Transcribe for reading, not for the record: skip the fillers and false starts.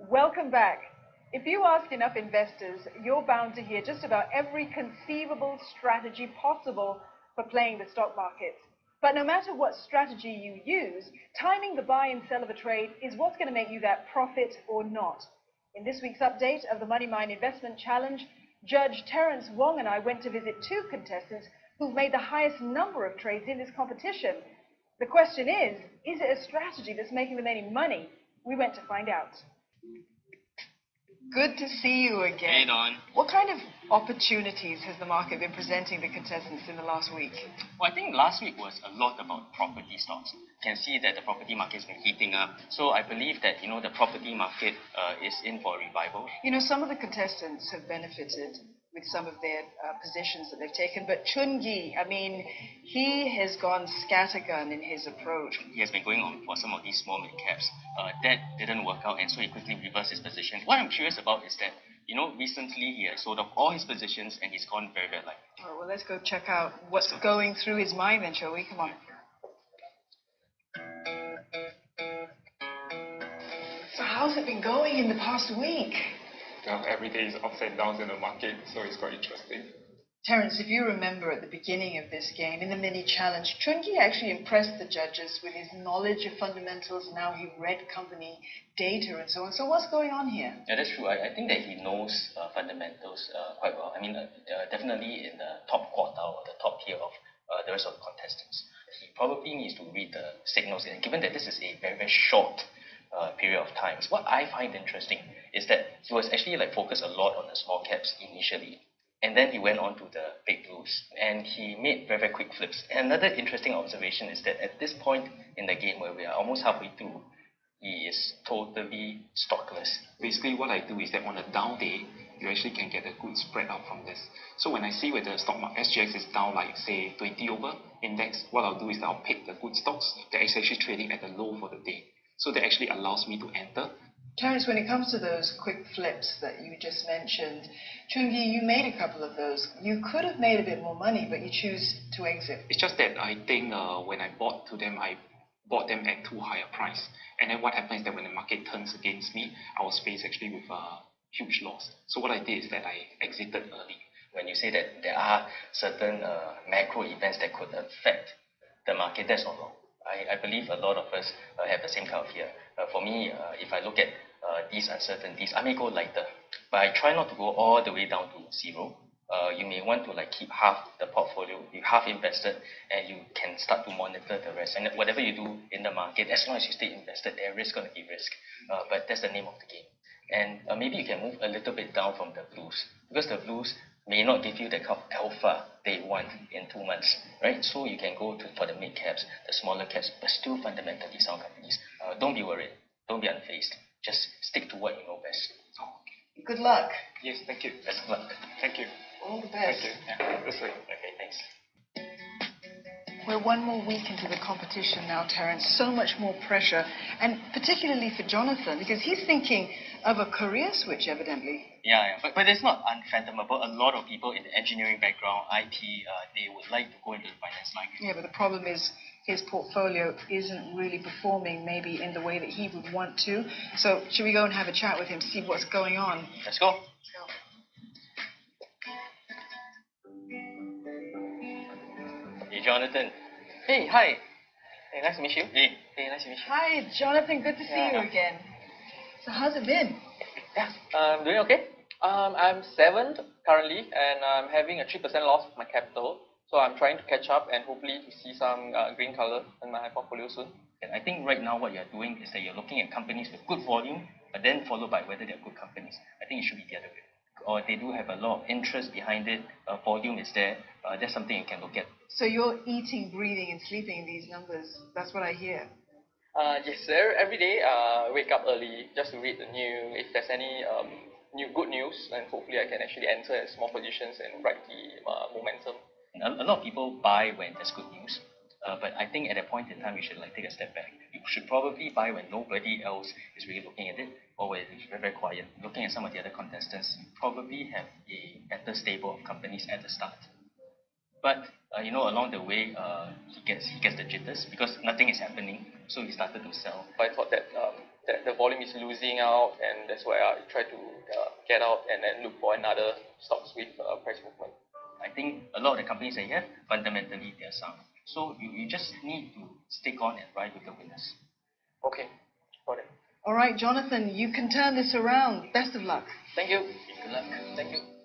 Welcome back. If you ask enough investors, you're bound to hear just about every conceivable strategy possible for playing the stock market. But no matter what strategy you use, timing the buy and sell of a trade is what's going to make you that profit or not. In this week's update of the Money Mine Investment Challenge, Judge Terence Wong and I went to visit two contestants who've made the highest number of trades in this competition. The question is it a strategy that's making them any money? We went to find out. Good to see you again. Hey, Dawn. What kind of opportunities has the market been presenting the contestants in the last week? Well, I think last week was a lot about property stocks. You can see that the property market has been heating up. So I believe that, the property market is in for a revival. Some of the contestants have benefited with some of their positions that they've taken. But Chun Gi, he has gone scattergun in his approach. He has been going on for some of these small mid-caps. That didn't work out, and so he quickly reversed his position. What I'm curious about is that, recently he has sold off all his positions and he's gone very, very light. Oh, well, let's go check out what's going through his mind then, shall we? Come on. So how's it been going in the past week? Every day is ups and downs in the market, so it's quite interesting. Terence, if you remember at the beginning of this game, in the mini challenge, Chun Gi actually impressed the judges with his knowledge of fundamentals and how he read company data and so on. So what's going on here? Yeah, that's true. I think that he knows fundamentals quite well. Definitely in the top quartile or the top tier of the rest of the contestants. He probably needs to read the signals, and given that this is a very, very short period of time. What I find interesting is that he was actually focused a lot on the small caps initially, and then he went on to the big blues, and he made very, very quick flips. And another interesting observation is that at this point in the game, where we are almost halfway through, he is totally stockless. Basically, what I do is that on a down day, you actually can get a good spread out from this. So when I see where the stock market SGX is down, say 20 over index, what I'll do is I'll pick the good stocks that is actually trading at the low for the day. So that actually allows me to enter. Terence, when it comes to those quick flips that you just mentioned, Chun Gi, you made a couple of those. You could have made a bit more money, but you choose to exit. It's just that I think when I bought them at too high a price. And then what happens is that when the market turns against me, I was faced actually with a huge loss. So what I did is that I exited early. When you say that there are certain macro events that could affect the market, that's not wrong. I believe a lot of us have the same kind of fear. For me, if I look at these uncertainties, I may go lighter, but I try not to go all the way down to zero. You may want to keep half the portfolio, you half invested, and you can start to monitor the rest. And whatever you do in the market, as long as you stay invested, there is going to be risk. But that's the name of the game. And maybe you can move a little bit down from the blues, because the blues may not give you the kind of alpha they want in 2 months, right? So you can go for the mid caps, the smaller caps, but still fundamentally sound companies. Don't be worried. Don't be unfazed. Just stick to what you know best. Good luck. Yes, thank you. Best of luck. Thank you. All the best. Thank you. Yeah, that's right. Okay, thanks. We're one more week into the competition now, Terence. So much more pressure, and particularly for Jonathan, because he's thinking of a career switch, evidently. Yeah. But it's not unfathomable. A lot of people in the engineering background, IT, they would like to go into the finance line. Yeah, but the problem is his portfolio isn't really performing maybe in the way that he would want to. So should we go and have a chat with him, see what's going on? Let's go. Hey, Jonathan. Hey, hi. Hey, nice to meet you. Hey. Hey, nice to meet you. Hi, Jonathan. Good to see you again. So how's it been? Yeah, I'm doing okay. I'm 7th currently, and I'm having a 3% loss of my capital. So I'm trying to catch up and hopefully to see some green color in my portfolio soon. And I think right now what you're doing is that you're looking at companies with good volume, but then followed by whether they're good companies. I think it should be the other way. Or they do have a lot of interest behind it, volume is there, that's something you can look at. So you're eating, breathing, and sleeping in these numbers. That's what I hear. Yes, sir. Every day, wake up early just to read the news. If there's any good news, and hopefully I can actually enter in small positions and ride the momentum. And a lot of people buy when there's good news. But I think at that point in time, you should take a step back. You should probably buy when nobody else is really looking at it, or when it's very, very quiet. Looking at some of the other contestants, you probably have a better stable of companies at the start. But along the way, he gets the jitters because nothing is happening. So he started to sell. But I thought that that the volume is losing out, and that's why I try to get out and then look for another stocks with price movement. I think a lot of the companies that you have, fundamentally they're sound. So you just need to stick on and ride with the winners. Okay, got it. All right, Jonathan, you can turn this around. Best of luck. Thank you. Good luck. Thank you.